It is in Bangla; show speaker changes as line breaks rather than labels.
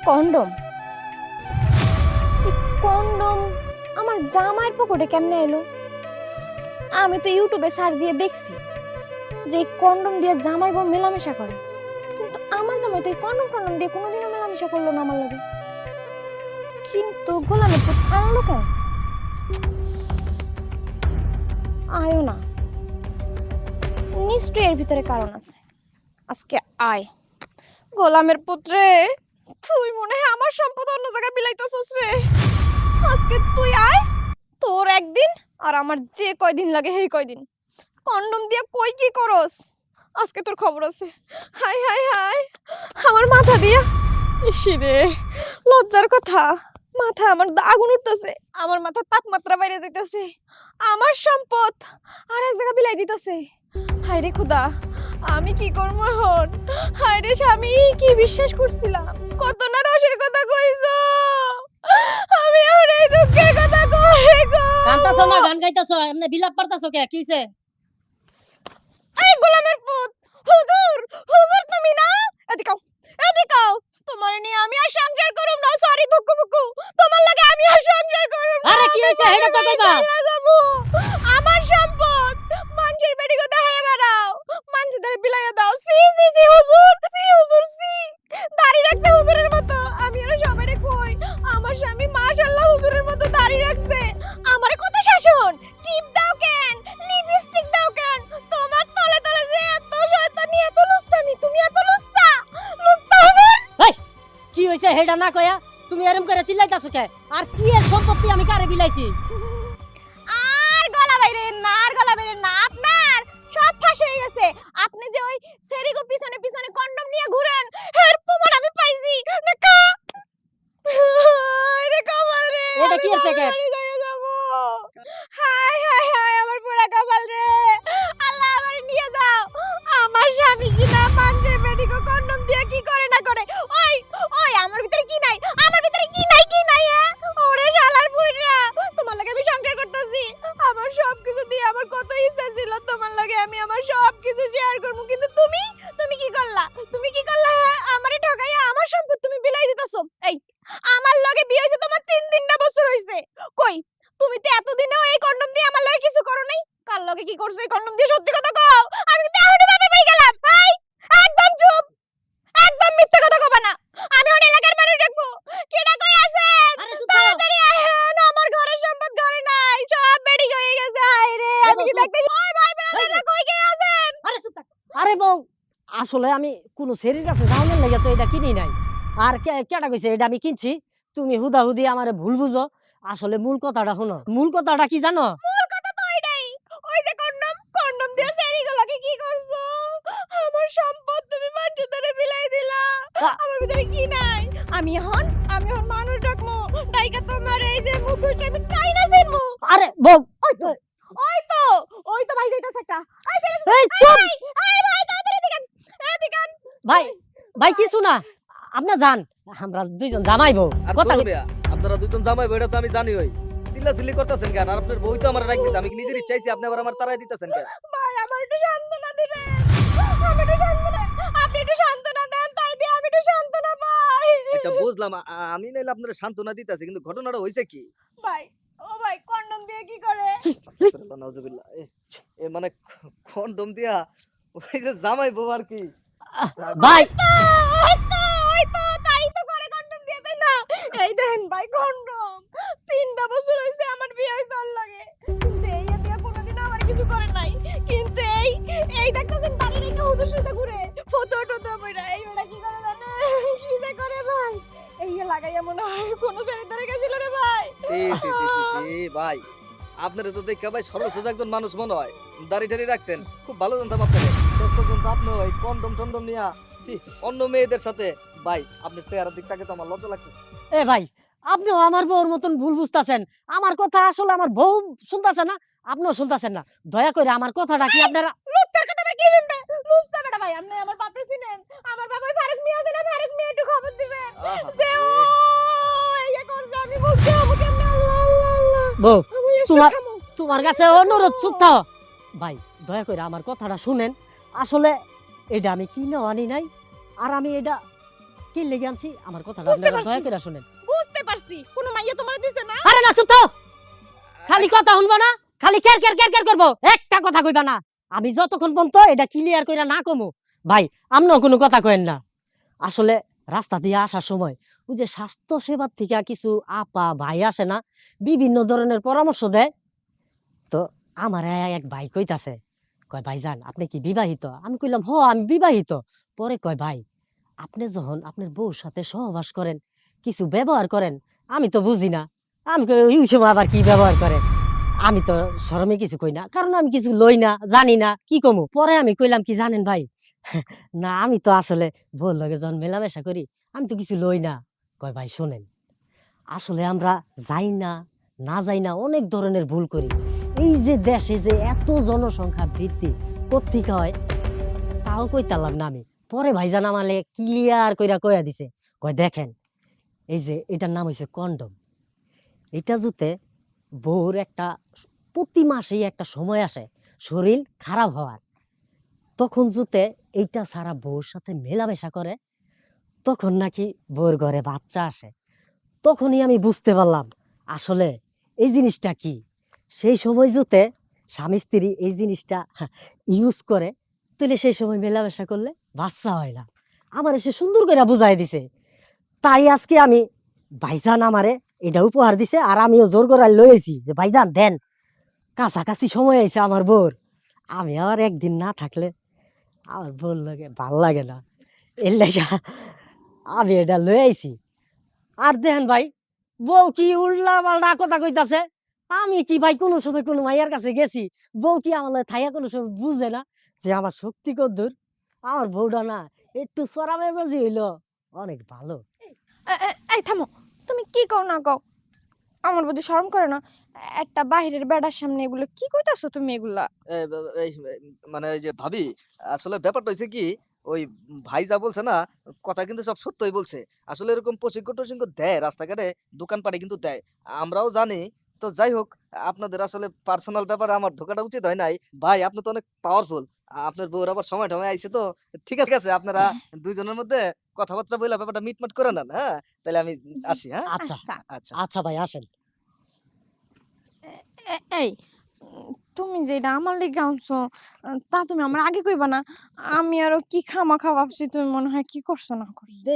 কন্ডম, এই কন্ডম আমার জামাইয়ের পকেটে কেমনে এলো? আমি তো ইউটিউবে সার্চ দিয়ে দেখছি যে এই কন্ডম দিয়ে জামাই বউ মেলামেশা করে, কিন্তু আমার জামাই তো এই কন্ডম টন্ডম দিয়ে কোনোদিনও মেলামেশা করলো না আমার লগে। কিন্তু গোলামের পুত আনলো কেন? আয়ও না, নিশ্চয়ই এর ভিতরে কারণ আছে। আজকে আয় গোলামের পুত্রে, তুই মনে হয় আমার সম্পদ অন্য জায়গায় বিলাইতেছস রে। আজকে তুই আয়, তোর একদিন আর আমার যে কয়দিন লাগে সেই কয়দিন। কন্ডম দিয়ে কই কি করস আজকে তোর খবর আছে। হাই হাই হাই, আমার মাথা দিয়া, ইসিরে লজ্জার কথা, মাথা আমার আগুন উঠতেছে, আমার মাথা তাপমাত্রা বাইরে যাইতেছে, আমার সম্পদ আর এক জায়গা বিলাই দিতেছে। হায় রে খুদা, আমি কি করবো এখন? হায় রে স্বামী, কি বিশ্বাস করছিলাম, কত না রসের কথা কইছো, আমি এখন এই দুঃখের কথা কই গো।
কান্তাছো না, গান গাইতাছো, এমনি বিলাপ পারতাছো কে? কিছে?
এই গোলামের পুত, হুজুর, হুজুর তুমি না? এদিকে আও, এদিকে আও। তোমার নিয়ে আমি আর সংসার করুম না, সরি দুঃখু বুকু, তোমার লাগে আমি আর সংসার করুম না।
আরে কি হইছে হেডা তো কইবা।
আমার সম্পদ মানুষের বেডি কথা হায়া বেড়াও, মানুষের ধরে বিলাইয়া দাও। সি সি সি হুজুর, সি হুজুর সি, দাড়ি রাখছে হুজুরের মতো। আমি আর সবাইরে কই আমার স্বামী মাশাআল্লাহ হুজুরের মতো দাড়ি রাখছে, আমারে কত শাসন, টিপ দাও কেন, লিপস্টিক দাও কেন, তোমার তলে তলে যে এত শয়তানি, এত লুচ্চানি, তুমি এত লুচ্চা, লুচ্চা হুজুর।
এই কি হইছে হেডা না কইয়া তুমি এরম করে চিল্লাইতাছো কে? আর কি এর সম্পত্তি আমি কারে বিলাইছি?
আর গলা বাইরে না, আর গলা বাইরে না, আপনার সব ফাঁস হয়ে গেছে। আপনি যে ওই সেরিগো পিছনে পিছনে কন্ডম নিয়ে ঘুরেন, এর প্রমাণ আমি পাইছি। দেখা আরে কপাল রে,
এটা কি এর প্যাকেট?
আমি যাইয়া যাবো। হাই হাই হাই, আমার পুরা কপাল রে, আল্লাহ আমারে নিয়ে যাও। আমার স্বামী কিনা মানুষের মেডিকো কন্ডম দিয়ে কি করে না করে। ওই ওই আমার ভিতরে কি নাই, আমার ভিতরে কি নাই, কি নাই হ্যাঁ? ওরে শালার বুইড়া, তোমার লাগে আমি সংসার করতেছি, আমার সবকিছু দিয়ে আমার কত ইচ্ছা ছিল তোমার লাগে আমি আমার সবকিছু শেয়ার করবো, কিন্তু তুমি তুমি কি করলা, তুমি কি করলা হ্যাঁ? আমারে ঠকাইয়া আমার সম্পদ তুমি বিলাই দিতেছো। এই আমার লগে বিয়ে হইছে তোমার 3 বছর হইছে, কই তুমি তো এতদিনেও এই কন্ডম দিয়ে আমার লগে কিছু করো নাই, কার লগে কি করছো এই কন্ডম দিয়ে সত্যি কথা কও। আমি কিন্তু এখনই বাপের বাড়ি গেলাম। এই একদম চুপ, একদম মিথ্যা কথা কবা না, আমি ওই এলাকার মানুষ ডাকবো। কেডা কই আছেন?
আরে চুপ করো।
তাড়াতাড়ি আহেন, আমার ঘরের সম্পদ ঘরে নাই, সব বেডি হয়ে গেছে। হায় রে, আমি কি দেখতে ওই ভাই ব্রাদাররা কই কে আছেন?
আরে চুপ থাক। আরে বউ, আসলে আমি কোন সেরির কাছে যাওয়ার লাগি তো এটা কিনি নাই। আর কেডা কইছে এটা আমি কিনছি? তুমি হুদাহুদি আমারে ভুল বুঝো। আসলে মূল কথাটা শোনো। মূল কথাটা কি জানো?
মূল কথা তো ওইটাই, ওই যে কন্ডম, কন্ডম দিয়ে সেরিগুলোকে কি করছো? আমার সম্পদ তুমি মাটি ধরে বিলাই দিলা, আমার ভিতরে কি নাই? আমি এখন মানুষ ডাকমু, ডাইকা তোমার এই যে মুখোশ আমি কাইনা দিমু।
আরে বউ,
ওই তো ওই তো ওই তো ভাই যাইতাছে একটা। এই ছেলে,
এই চুপ।
এই ভাই তাড়াতাড়ি দিকেন, এদিকে আন।
ভাই ভাই কিছু না, আপনি যান, আমরা দুইজন জামাই বউ
আর
কথা।
তোর বেয়া, আপনারা দুজন জামাই বউ, এটা তো আমি জানি। ওই চিল্লাচিল্লি করতেছেন কেন? আর আপনার বই তো আমার রাখতেছে, আমি কি নিজের ইচ্ছাইছি, আপনি আবার আমার তারাই দিতেছেন কেন?
ভাই আমার একটু সান্ত্বনা দিবেন, আমি একটু সান্ত্বনা, আপনি একটু সান্ত্বনা দেন, তাই দিয়ে আমি একটু সান্ত্বনা পাই।
আচ্ছা বুঝলাম, আমি নাইলে আপনার সান্ত্বনা দিতেছি, কিন্তু ঘটনাটা হইছে কি?
ভাই ও ভাই কন্ডম দিয়ে কি করে?
আস্তাগফিরুল্লাহ, নাউজুবিল্লাহ। এ মানে কন্ডম দিয়া ওই যে জামাই বউ আর কি।
ভাই
ওই তো তাই তো করে কন্ডম দিয়ে, তাই না? এই দেখেন ভাই কন্ডম, 3 বছর হইছে আমার বিয়ে হইছে ওর লাগে, কিন্তু এই দিয়া কোনোদিন আমার কিছু করে নাই। কিন্তু এই দেখতেছেন বাড়ি রেখে হুজুর সাথে ঘুরে ফটো টটো বইরা, এই ওরা কি করে জানে, কি যে করে ভাই, এই লাগাইয়া মনে হয় কোনো ছেলে ধরে গেছিল রে ভাই।
সি সি সি সি সি ভাই, আপনারা তো দেখে ভাই সরল সোজা একজন মানুষ মনে হয়, দাড়ি টাড়ি রাখছেন, খুব ভালো জানতাম আপনাকে। শেষ পর্যন্ত আপনি ওই কন্ডম টন্ডম নিয়া অন্য মেয়েদের সাথে, ভাই আপনার চেহারার দিক থেকে তো আমার লজ্জা লাগছে।
এ ভাই, আপনিও আমার বউর মতন ভুল বুঝতাছেন। আমার কথা আসলে আমার বউ শুনতাছে না, আপনিও শুনতাছেন না। দয়া করে আমার কথাটা কি আপনারা
লুচ্চার কথা আবার কি শুনবে? লুচ্চা বেটা ভাই, আপনি আমার বাপরে চিনেন? আমার বাবা ফারুক মিয়া দিলে, ফারুক মিয়া একটু খবর দিবেন
আহা,
যে ও ইয়া করছে, আমি বুঝতে হবো কেমনে। আল্লাহ আল্লাহ আল্লাহ,
বউ,
আমি একটু
তোমার
খামো।
তোমার কাছে অনুরোধ, চুপ থাও। ভাই দয়া করে আমার কথাটা শুনেন। আসলে এটা আমি কিনেও আনি নাই, আর আমি এটা কি লেগে আনছি আমার কথাটা
বুঝতে
আপনারা
পারছি।
দয়া করে শুনেন।
বুঝতে পারছি কোন মাইয়া তোমার দিছে না।
আরে না চুপ তো, খালি কথা শুনবো না, খালি কের কের কের কের করবো, একটা কথা কইবা না। আমি যতক্ষণ পর্যন্ত এটা ক্লিয়ার কইরা না কমু ভাই আমরাও কোনো কথা কইেন না। আসলে রাস্তা দিয়ে আসার সময় ওই যে স্বাস্থ্য সেবার থেকে কিছু আপা ভাই আসে না, বিভিন্ন ধরনের পরামর্শ দেয়। তো আমার এক ভাই কইতাছে, কয় ভাইজান আপনি কি বিবাহিত? আমি কইলাম হ আমি বিবাহিত। পরে কয় ভাই আপনি যখন আপনার বউর সাথে সহবাস করেন, কিছু ব্যবহার করেন, আমি তো বুঝি না। আমি কই ওই সময় আবার কি ব্যবহার করেন? আমি তো শরমে কিছু কই না, কারণ আমি কিছু লই না, জানি না কি কমু। পরে আমি কইলাম কি জানেন ভাই, না আমি তো আসলে বউর লগে যখন মেলামেশা করি আমি তো কিছু লই না। কয় ভাই শোনেন, আসলে আমরা যাই না না যাই না অনেক ধরনের ভুল করি। এই যে দেশে যে এত জনসংখ্যা বৃদ্ধি কোত্থেকে হয় তাও কইতালাম না আমি। পরে ভাইজান আমালে ক্লিয়ার কইরা কইয়া দিছে, কয় দেখেন এই যে এটার নাম হইছে কন্ডম। এটা জুতে বউর একটা প্রতি মাসেই একটা সময় আসে শরীর খারাপ হওয়ার, তখন জুতে এইটা ছাড়া বউর সাথে মেলামেশা করে, তখন নাকি বউর ঘরে বাচ্চা আসে। তখনই আমি বুঝতে পারলাম আসলে এই জিনিসটা কি। সেই সময় জুতে স্বামী স্ত্রী এই জিনিসটা ইউজ করে, তাহলে সেই সময় মেলামেশা করলে বাচ্চা হয় না। আমার এসে সুন্দর করে বুঝাই দিছে। তাই আজকে আমি ভাইজান আমারে এটা উপহার দিছে, আর আমিও জোর করে লইছি যে ভাইজান দেন, কাছাকাছি সময় আইছে আমার বোর। আমি আর একদিন না থাকলে আমার বোর লাগে ভাল লাগে না, এর লেগে আমি এটা লই আইছি। আর দেখেন ভাই বউ কি উল্লা পাল্টা কথা কইতাছে। আমি কি ভাই কোনো সময় কোনো মাইয়ার কাছে গেছি, বউ কি আমার থাইয়া কোনো সময় বুঝে না যে আমার শক্তি কদ্দুর? আমার বউটা না একটু চড়া মেজাজি হইলো অনেক ভালো।
এই থামো, তুমি কি কও না কও আমার বুঝি শরম করে না? একটা বাহিরের বেড়ার সামনে এগুলো কি কইতাছো তুমি এগুলা?
মানে ওই যে ভাবি, আসলে ব্যাপারটা হয়েছে কি, ওই ভাই যা বলছে না, কথা কিন্তু সব সত্যই বলছে। আসলে এরকম প্রশিক্ষণ টশিক্ষণ দেয় রাস্তাঘাটে, দোকানপাটে কিন্তু দেয়, আমরাও জানি। তো যাই হোক, আপনাদের আসলে পার্সোনাল ব্যাপারে আমার ঢোকাটা উচিত হয় নাই। ভাই আপনি তো অনেক পাওয়ারফুল, আপনার বউর আবার সময় টময় আইছে তো। ঠিক আছে ঠিক আছে, আপনারা দুইজনের মধ্যে কথাবার্তা বলে ব্যাপারটা মিটমাট করে নেন। হ্যাঁ, তাহলে আমি আসি। হ্যাঁ,
আচ্ছা
আচ্ছা।
আচ্ছা।
আচ্ছা ভাই আসেন।
এই তুমি যেটা আমার লিগে আনছো তা তুমি আমার আগে কইবা না? আমি আরো কি খামাখা ভাবছি, তুমি মনে হয় কি করছো না করছো।